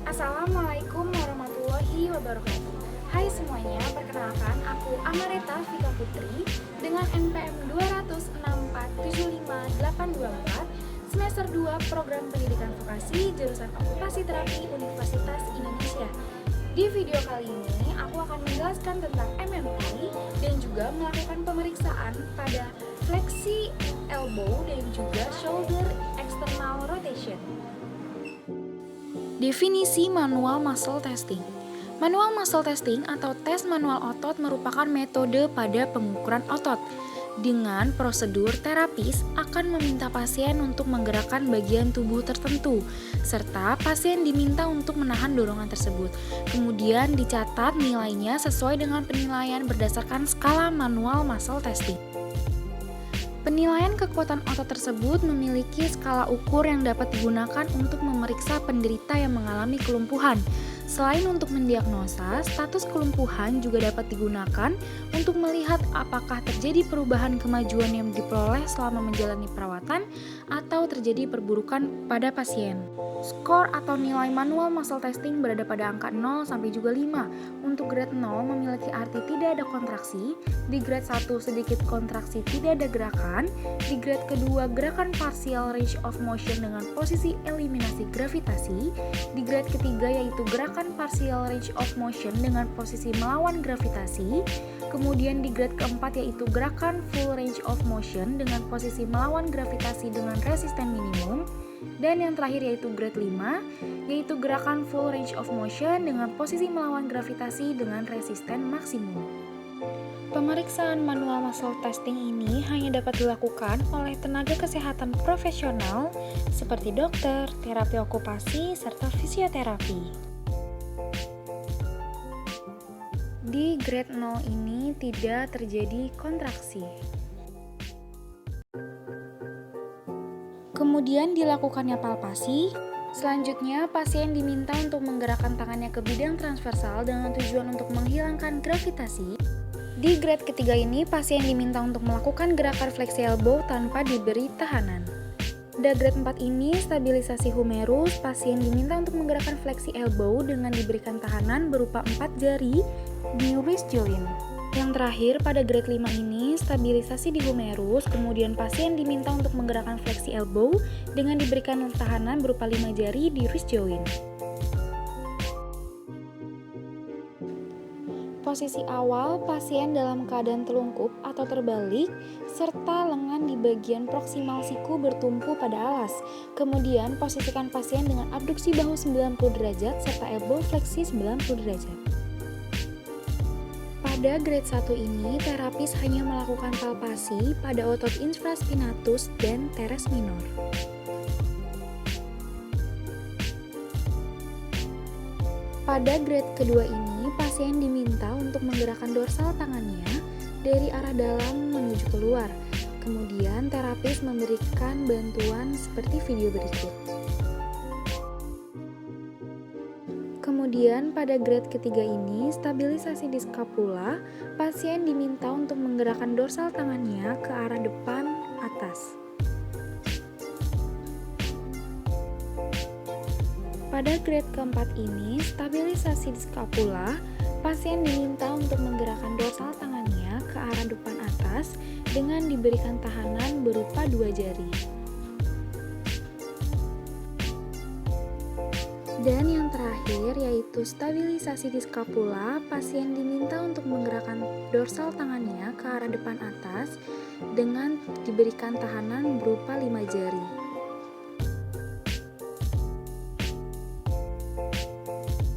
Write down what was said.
Assalamualaikum warahmatullahi wabarakatuh. Hai semuanya, perkenalkan aku Amareta Vika Putri dengan NPM 206475824 semester 2 Program Pendidikan Vokasi jurusan Okupasi Terapi Universitas Indonesia. Di video kali ini aku akan menjelaskan tentang MMI dan juga melakukan pemeriksaan pada fleksi elbow dan juga shoulder external rotation. Definisi manual muscle testing. Manual muscle testing atau tes manual otot merupakan metode pada pengukuran otot. Dengan prosedur terapis akan meminta pasien untuk menggerakkan bagian tubuh tertentu, serta pasien diminta untuk menahan dorongan tersebut. Kemudian dicatat nilainya sesuai dengan penilaian berdasarkan skala manual muscle testing. Penilaian kekuatan otot tersebut memiliki skala ukur yang dapat digunakan untuk memeriksa penderita yang mengalami kelumpuhan. Selain untuk mendiagnosa, status kelumpuhan juga dapat digunakan untuk melihat apakah terjadi perubahan kemajuan yang diperoleh selama menjalani perawatan atau terjadi perburukan pada pasien. Skor atau nilai manual muscle testing berada pada angka 0 sampai juga 5. Untuk grade 0 memiliki arti tidak ada kontraksi, di grade 1 sedikit kontraksi tidak ada gerakan, di grade kedua gerakan partial range of motion dengan posisi eliminasi gravitasi, di grade ketiga yaitu gerakan partial range of motion dengan posisi melawan gravitasi, kemudian di grade keempat yaitu gerakan full range of motion dengan posisi melawan gravitasi dengan resisten minimum, dan yang terakhir yaitu grade 5, yaitu gerakan full range of motion dengan posisi melawan gravitasi dengan resisten maksimum. Pemeriksaan manual muscle testing ini hanya dapat dilakukan oleh tenaga kesehatan profesional seperti dokter, terapi okupasi, serta fisioterapi. Di grade 0 ini tidak terjadi kontraksi. Kemudian dilakukannya palpasi. Selanjutnya, pasien diminta untuk menggerakkan tangannya ke bidang transversal dengan tujuan untuk menghilangkan gravitasi. Di grade ketiga ini, pasien diminta untuk melakukan gerakan fleksi elbow tanpa diberi tahanan. Pada grade 4 ini, stabilisasi humerus, pasien diminta untuk menggerakkan fleksi elbow dengan diberikan tahanan berupa 4 jari di wrist joint. Yang terakhir, pada grade 5 ini, stabilisasi di humerus, kemudian pasien diminta untuk menggerakkan fleksi elbow dengan diberikan tahanan berupa 5 jari di wrist joint. Posisi awal, pasien dalam keadaan telungkup atau terbalik, serta lengan di bagian proksimal siku bertumpu pada alas. Kemudian, posisikan pasien dengan abduksi bahu 90 derajat serta elbow fleksi 90 derajat. Pada grade 1 ini, terapis hanya melakukan palpasi pada otot infraspinatus dan teres minor. Pada grade kedua ini, pasien diminta untuk menggerakkan dorsal tangannya dari arah dalam menuju keluar. Kemudian, terapis memberikan bantuan seperti video berikut. Kemudian pada grade ketiga ini, stabilisasi di skapula, pasien diminta untuk menggerakkan dorsal tangannya ke arah depan atas. Pada grade keempat ini, stabilisasi di skapula, pasien diminta untuk menggerakkan dorsal tangannya ke arah depan atas dengan diberikan tahanan berupa 2 jari. Dan yang terakhir yaitu stabilisasi di skapula, pasien diminta untuk menggerakkan dorsal tangannya ke arah depan atas dengan diberikan tahanan berupa 5 jari.